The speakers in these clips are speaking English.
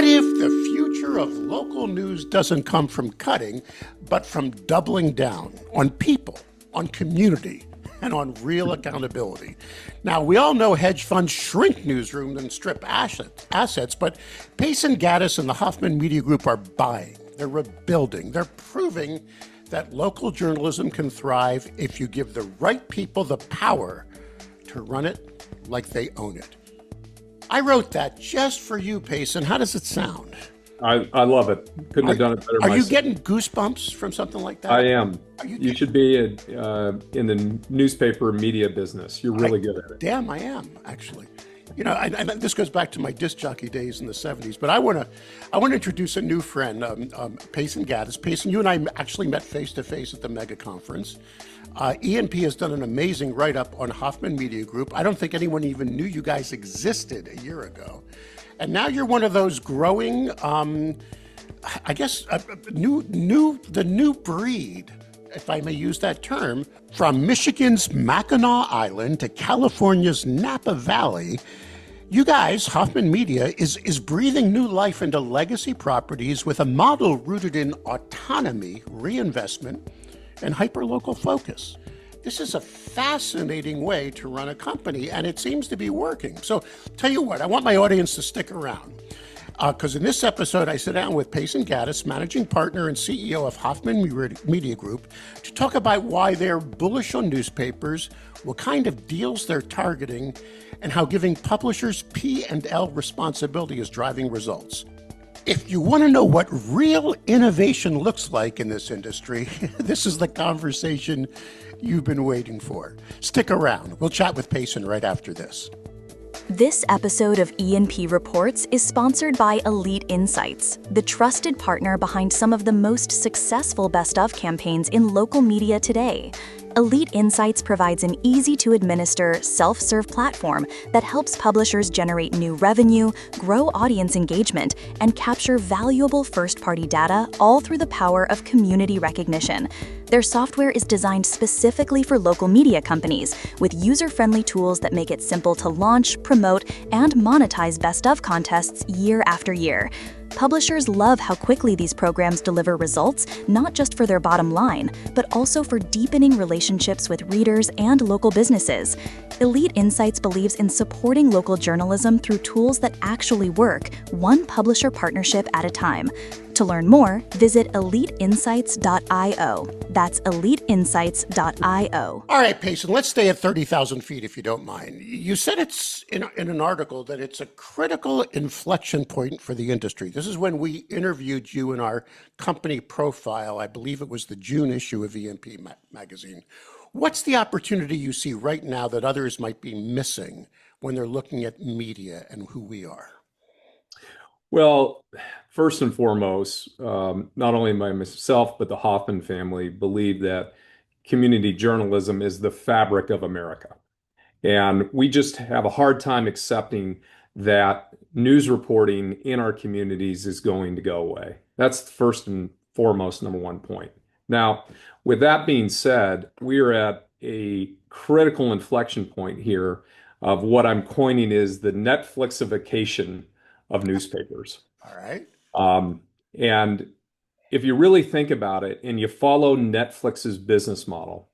What if the future of local news doesn't come from cutting, but from doubling down on people, on community, and on real accountability? Now, we all know hedge funds shrink newsrooms and strip assets, but Pason Gaddis and the Hoffman Media Group are buying, they're rebuilding, they're proving that local journalism can thrive if you give the right people the power to run it like they own it. I wrote that just for you, Pason. How does it sound? I love it. Couldn't have done it better Are myself. you getting goosebumps from something like that? I am. You should be in the newspaper media business. You're really good at it. Damn, I am, actually. You know, this goes back to my disc jockey days in the 70s, but I want to introduce a new friend, Pason Gaddis. Pason, you and I actually met face-to-face at the mega conference. E&P has done an amazing write-up on Hoffman Media Group. I don't think anyone even knew you guys existed a year ago. And now you're one of those growing, I guess, the new breed, if I may use that term, from Michigan's Mackinac Island to California's Napa Valley. You guys, Hoffman Media, is breathing new life into legacy properties with a model rooted in autonomy, reinvestment, and hyperlocal focus. This is a fascinating way to run a company, and it seems to be working. So tell you what, I want my audience to stick around, because in this episode, I sit down with Pason Gaddis, managing partner and CEO of Hoffman Media Group, to talk about why they're bullish on newspapers, what kind of deals they're targeting, and how giving publishers P&L responsibility is driving results. If you want to know what real innovation looks like in this industry, this is the conversation you've been waiting for. Stick around. We'll chat with Pason right after this. This episode of E&P Reports is sponsored by Elite Insights, the trusted partner behind some of the most successful Best Of campaigns in local media today. Elite Insights provides an easy-to-administer, self-serve platform that helps publishers generate new revenue, grow audience engagement, and capture valuable first-party data, all through the power of community recognition. Their software is designed specifically for local media companies, with user-friendly tools that make it simple to launch, promote, and monetize Best Of contests year after year. Publishers love how quickly these programs deliver results, not just for their bottom line, but also for deepening relationships with readers and local businesses. Elite Insights believes in supporting local journalism through tools that actually work, one publisher partnership at a time. To learn more, visit eliteinsights.io. That's eliteinsights.io. All right, Pason, let's stay at 30,000 feet if you don't mind. You said it's in an article that it's a critical inflection point for the industry. This is when we interviewed you in our company profile. I believe it was the June issue of E&P magazine. What's the opportunity you see right now that others might be missing when they're looking at media and who we are? Well, first and foremost, not only myself, but the Hoffman family believe that community journalism is the fabric of America. And we just have a hard time accepting that news reporting in our communities is going to go away. That's the first and foremost number one point. Now, with that being said, we are at a critical inflection point here of what I'm coining is the Netflixification of newspapers. All right. And if you really think about it and you follow Netflix's business model,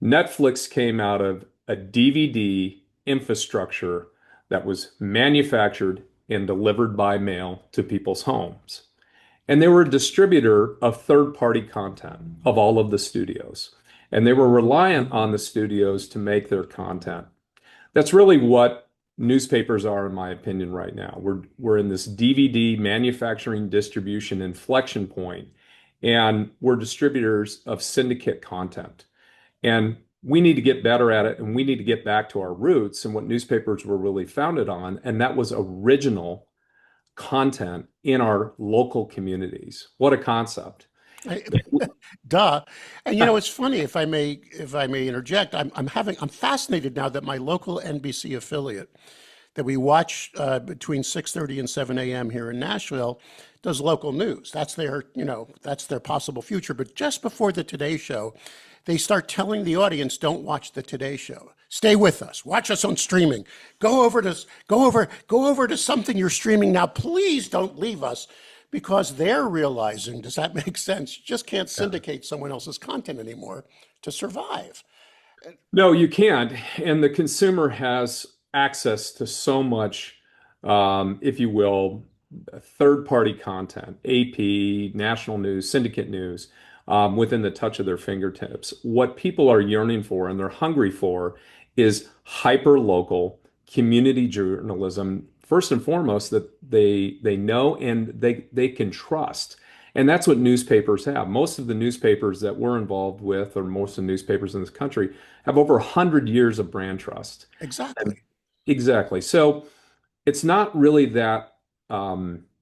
Netflix came out of a DVD infrastructure that was manufactured and delivered by mail to people's homes. And they were a distributor of third-party content of all of the studios. And they were reliant on the studios to make their content. That's really what newspapers are, in my opinion, right now. We're in this DVD manufacturing distribution inflection point, and we're distributors of syndicate content. And we need to get better at it, and we need to get back to our roots and what newspapers were really founded on, and that was original content in our local communities. What a concept. Duh. And you know, it's funny, if I may interject, I'm fascinated now that my local NBC affiliate that we watch between 6:30 and 7 a.m. here in Nashville does local news. That's their possible future. But just before the Today Show, they start telling the audience, don't watch the Today Show. Stay with us. Watch us on streaming. Go over to something you're streaming now. Please don't leave us, because they're realizing, does that make sense? You just can't syndicate someone else's content anymore to survive. No, you can't. And the consumer has access to so much, if you will, third-party content, AP, national news, syndicate news, within the touch of their fingertips. What people are yearning for and they're hungry for is hyper-local community journalism, first and foremost, that they know and they can trust. And that's what newspapers have. Most of the newspapers that we're involved with, or most of the newspapers in this country, have over 100 years of brand trust. Exactly. Exactly. So it's not really that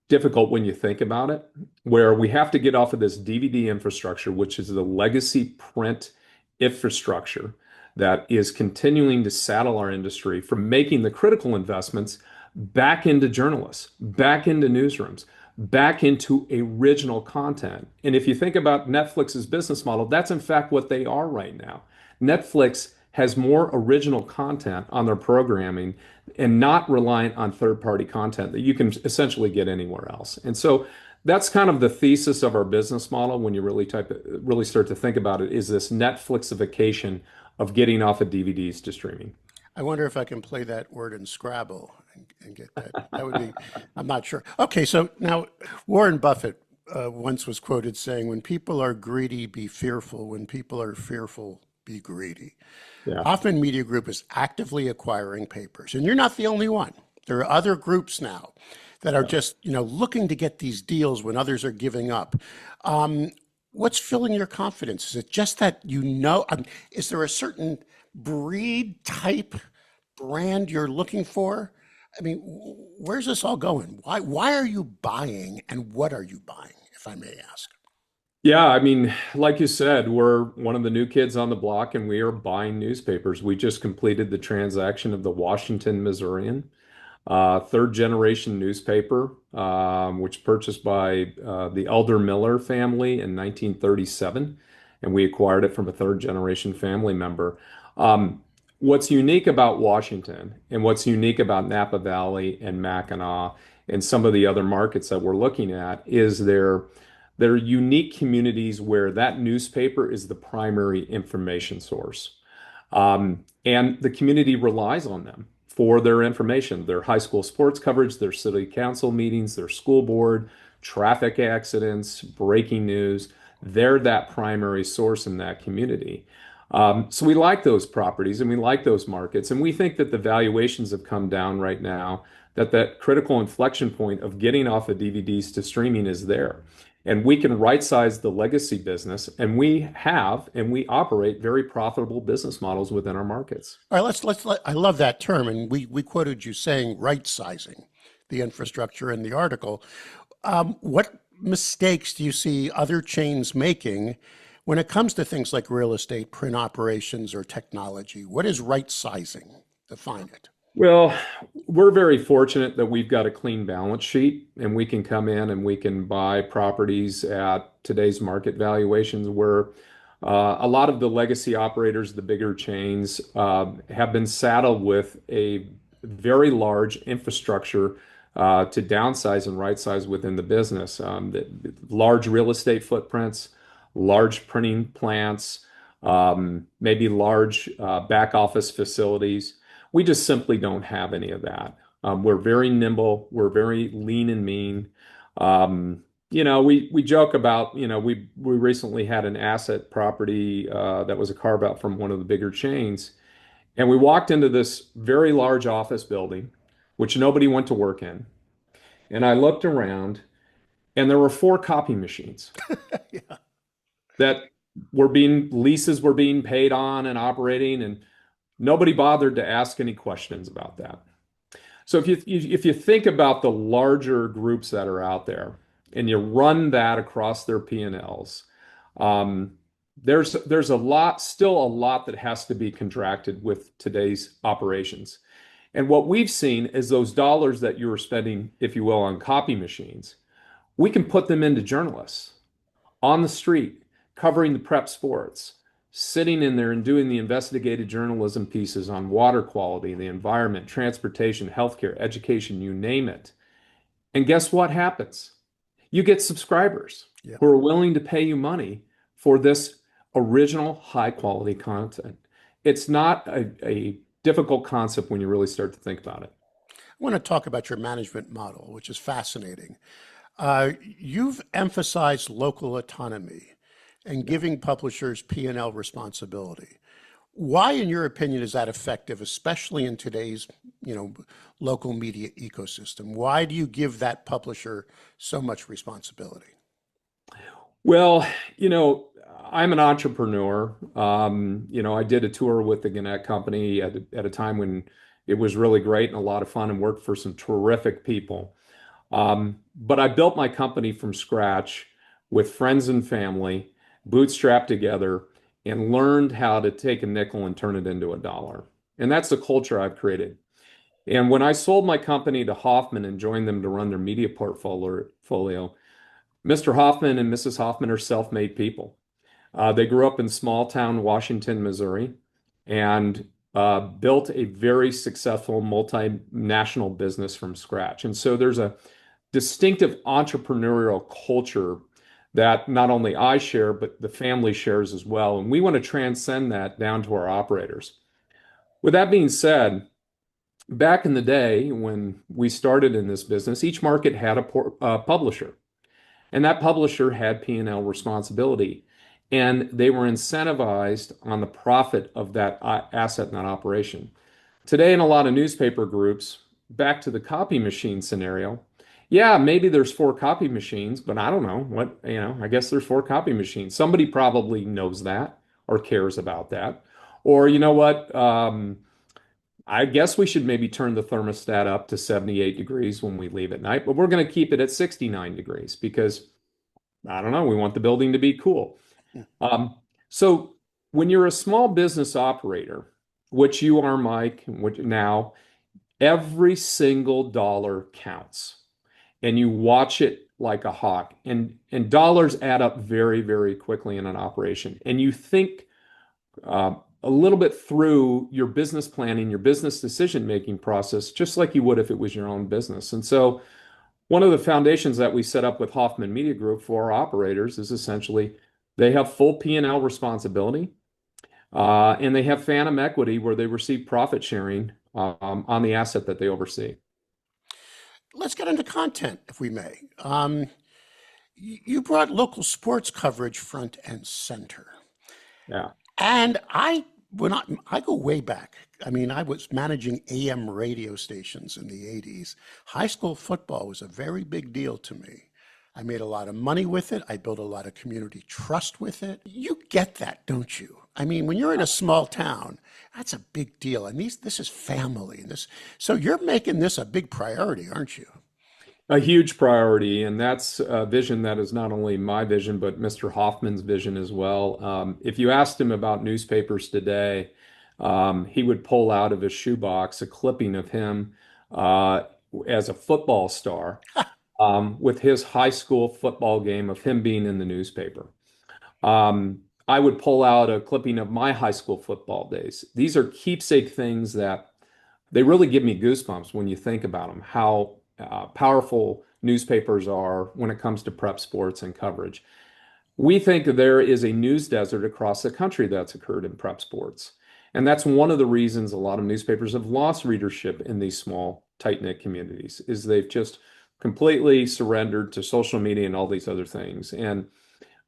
difficult when you think about it, where we have to get off of this DVD infrastructure, which is the legacy print infrastructure that is continuing to saddle our industry from making the critical investments back into journalists, back into newsrooms, back into original content. And if you think about Netflix's business model, that's in fact what they are right now. Netflix has more original content on their programming and not reliant on third-party content that you can essentially get anywhere else. And so that's kind of the thesis of our business model when you really start to think about it, is this Netflixification of getting off of DVDs to streaming. I wonder if I can play that word in Scrabble and get that. That would be, I'm not sure. Okay, so now Warren Buffett once was quoted saying, when people are greedy, be fearful. When people are fearful, be greedy. Yeah. Hoffman Media Group is actively acquiring papers, and you're not the only one. There are other groups now that are just, looking to get these deals when others are giving up. What's filling your confidence? Is it just that is there a certain breed, type, brand you're looking for? I mean, where's this all going? Why are you buying, and what are you buying, if I may ask? Yeah, I mean, like you said, we're one of the new kids on the block and we are buying newspapers. We just completed the transaction of the Washington Missourian, third generation newspaper, which purchased by the Elder Miller family in 1937. And we acquired it from a third generation family member. What's unique about Washington and what's unique about Napa Valley and Mackinac and some of the other markets that we're looking at is they're unique communities where that newspaper is the primary information source. And the community relies on them for their information, their high school sports coverage, their city council meetings, their school board, traffic accidents, breaking news. They're that primary source in that community. So we like those properties and we like those markets. And we think that the valuations have come down right now, that critical inflection point of getting off of DVDs to streaming is there. And we can right size the legacy business, and we operate very profitable business models within our markets. All right, I love that term, and we quoted you saying right sizing the infrastructure in the article. What mistakes do you see other chains making when it comes to things like real estate, print operations, or technology? What is right sizing? Define it. Well, we're very fortunate that we've got a clean balance sheet and we can come in and we can buy properties at today's market valuations where a lot of the legacy operators, the bigger chains, have been saddled with a very large infrastructure to downsize and right size within the business. Large real estate footprints, large printing plants, maybe large back office facilities. We just simply don't have any of that. We're very nimble. We're very lean and mean. We joke about, we recently had an asset property that was a carve out from one of the bigger chains. And we walked into this very large office building, which nobody went to work in. And I looked around and there were 4 copy machines Yeah. that leases were being paid on and operating, and nobody bothered to ask any questions about that. So if you think about the larger groups that are out there and you run that across their P&Ls, there's still a lot that has to be contracted with today's operations. And what we've seen is those dollars that you were spending, if you will, on copy machines, we can put them into journalists on the street, covering the prep sports, sitting in there and doing the investigative journalism pieces on water quality, the environment, transportation, healthcare, education, you name it. And guess what happens? You get subscribers Yeah. who are willing to pay you money for this original high quality content. It's not a difficult concept when you really start to think about it. I want to talk about your management model, which is fascinating. You've emphasized local autonomy and giving publishers P&L responsibility. Why, in your opinion, is that effective, especially in today's, local media ecosystem? Why do you give that publisher so much responsibility? Well, I'm an entrepreneur. I did a tour with the Gannett Company at a time when it was really great and a lot of fun and worked for some terrific people. But I built my company from scratch with friends and family, bootstrapped together, and learned how to take a nickel and turn it into a dollar. And that's the culture I've created. And when I sold my company to Hoffman and joined them to run their media portfolio, Mr. Hoffman and Mrs. Hoffman are self-made people. They grew up in small town Washington, Missouri, and built a very successful multinational business from scratch. And so there's a distinctive entrepreneurial culture that not only I share, but the family shares as well. And we want to transcend that down to our operators. With that being said, back in the day when we started in this business, each market had a publisher. And that publisher had P&L responsibility. And they were incentivized on the profit of that asset and that operation. Today, in a lot of newspaper groups, back to the copy machine scenario, yeah, maybe there's 4 copy machines, but I don't know what, I guess there's 4 copy machines. Somebody probably knows that or cares about that. Or you know what? I guess we should maybe turn the thermostat up to 78 degrees when we leave at night, but we're going to keep it at 69 degrees because, I don't know, we want the building to be cool. So when you're a small business operator, which you are, Mike, now, every single dollar counts. And you watch it like a hawk. And dollars add up very, very quickly in an operation. And you think a little bit through your business planning, your business decision-making process, just like you would if it was your own business. And so one of the foundations that we set up with Hoffman Media Group for our operators is essentially they have full P&L responsibility, and they have phantom equity where they receive profit sharing on the asset that they oversee. Let's get into content, if we may. You brought local sports coverage front and center. Yeah. And when I go way back, I was managing AM radio stations in the 80s. High school football was a very big deal to me. I made a lot of money with it. I built a lot of community trust with it. You get that, don't you? When you're in a small town, that's a big deal. And this is family. So you're making this a big priority, aren't you? A huge priority, and that's a vision that is not only my vision, but Mr. Hoffman's vision as well. If you asked him about newspapers today, he would pull out of his shoebox a clipping of him as a football star with his high school football game of him being in the newspaper. I would pull out a clipping of my high school football days. These are keepsake things that they really give me goosebumps when you think about them, how powerful newspapers are when it comes to prep sports and coverage. We think there is a news desert across the country that's occurred in prep sports. And that's one of the reasons a lot of newspapers have lost readership in these small, tight-knit communities, is they've just completely surrendered to social media and all these other things. And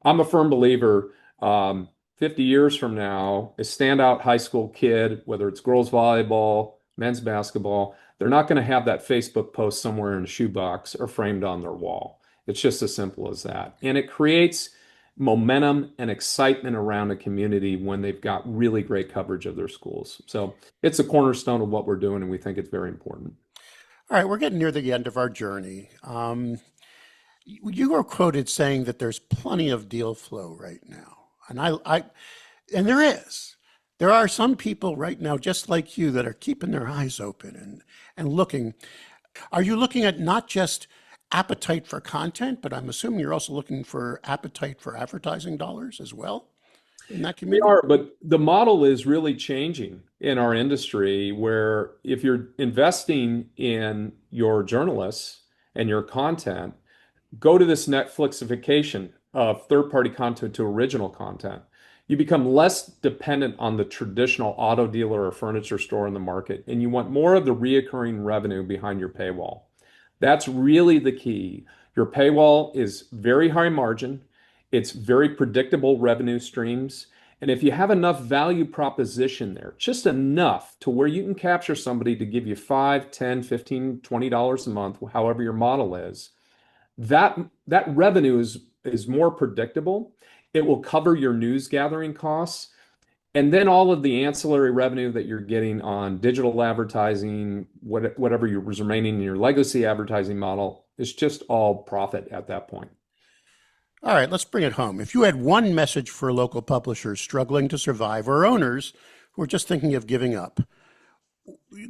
I'm a firm believer, 50 years from now, a standout high school kid, whether it's girls volleyball, men's basketball, they're not going to have that Facebook post somewhere in a shoebox or framed on their wall. It's just as simple as that. And it creates momentum and excitement around a community when they've got really great coverage of their schools. So it's a cornerstone of what we're doing, and we think it's very important. All right, we're getting near the end of our journey. You were quoted saying that there's plenty of deal flow right now. And there is. There are some people right now, just like you, that are keeping their eyes open and looking. Are you looking at not just appetite for content, but I'm assuming you're also looking for appetite for advertising dollars as well? in that They community? are, but the model is really changing in our industry where if you're investing in your journalists and your content, go to this Netflixification of third-party content to original content. You become less dependent on the traditional auto dealer or furniture store in the market, and you want more of the reoccurring revenue behind your paywall. That's really the key. Your paywall is very high margin. It's very predictable revenue streams. And if you have enough value proposition there, just enough to where you can capture somebody to give you 5, 10, 15, $20 a month, however your model is, that revenue is more predictable. It will cover your news gathering costs. And then all of the ancillary revenue that you're getting on digital advertising, whatever was remaining in your legacy advertising model, is just all profit at that point. All right, let's bring it home. If you had one message for local publishers struggling to survive or owners who are just thinking of giving up,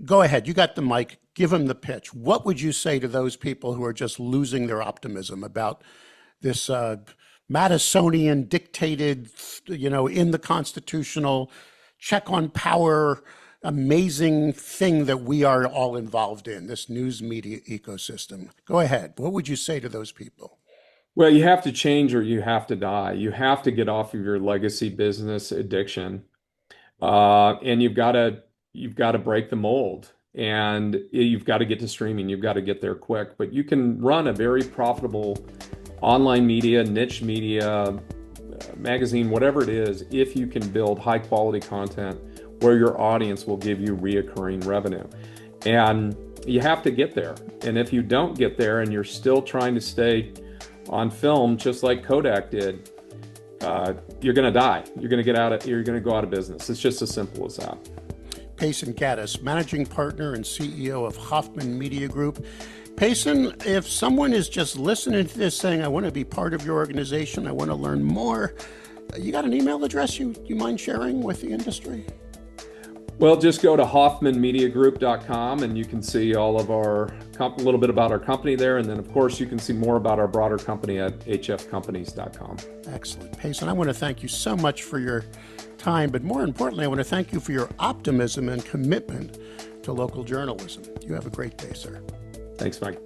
go ahead. You got the mic. Give them the pitch. What would you say to those people who are just losing their optimism about this Madisonian dictated, in the constitutional check on power, amazing thing that we are all involved in, this news media ecosystem? Go ahead. What would you say to those people? Well, you have to change or you have to die. You have to get off of your legacy business addiction, and you've got to break the mold, and you've got to get to streaming. You've got to get there quick. But you can run a very profitable online media, niche media, magazine, whatever it is, if you can build high quality content where your audience will give you reoccurring revenue. And you have to get there. And if you don't get there and you're still trying to stay on film, just like Kodak did, you're going to die. You're going to go out of business. It's just as simple as that. Pason Gaddis, managing partner and CEO of Hoffman Media Group. Pason, if someone is just listening to this saying, I want to be part of your organization, I want to learn more, you got an email address you mind sharing with the industry? Well, just go to hoffmanmediagroup.com and you can see all of a little bit about our company there. And then, of course, you can see more about our broader company at hfcompanies.com. Excellent. Pason, I want to thank you so much for your time, but more importantly, I want to thank you for your optimism and commitment to local journalism. You have a great day, sir. Thanks, Mike.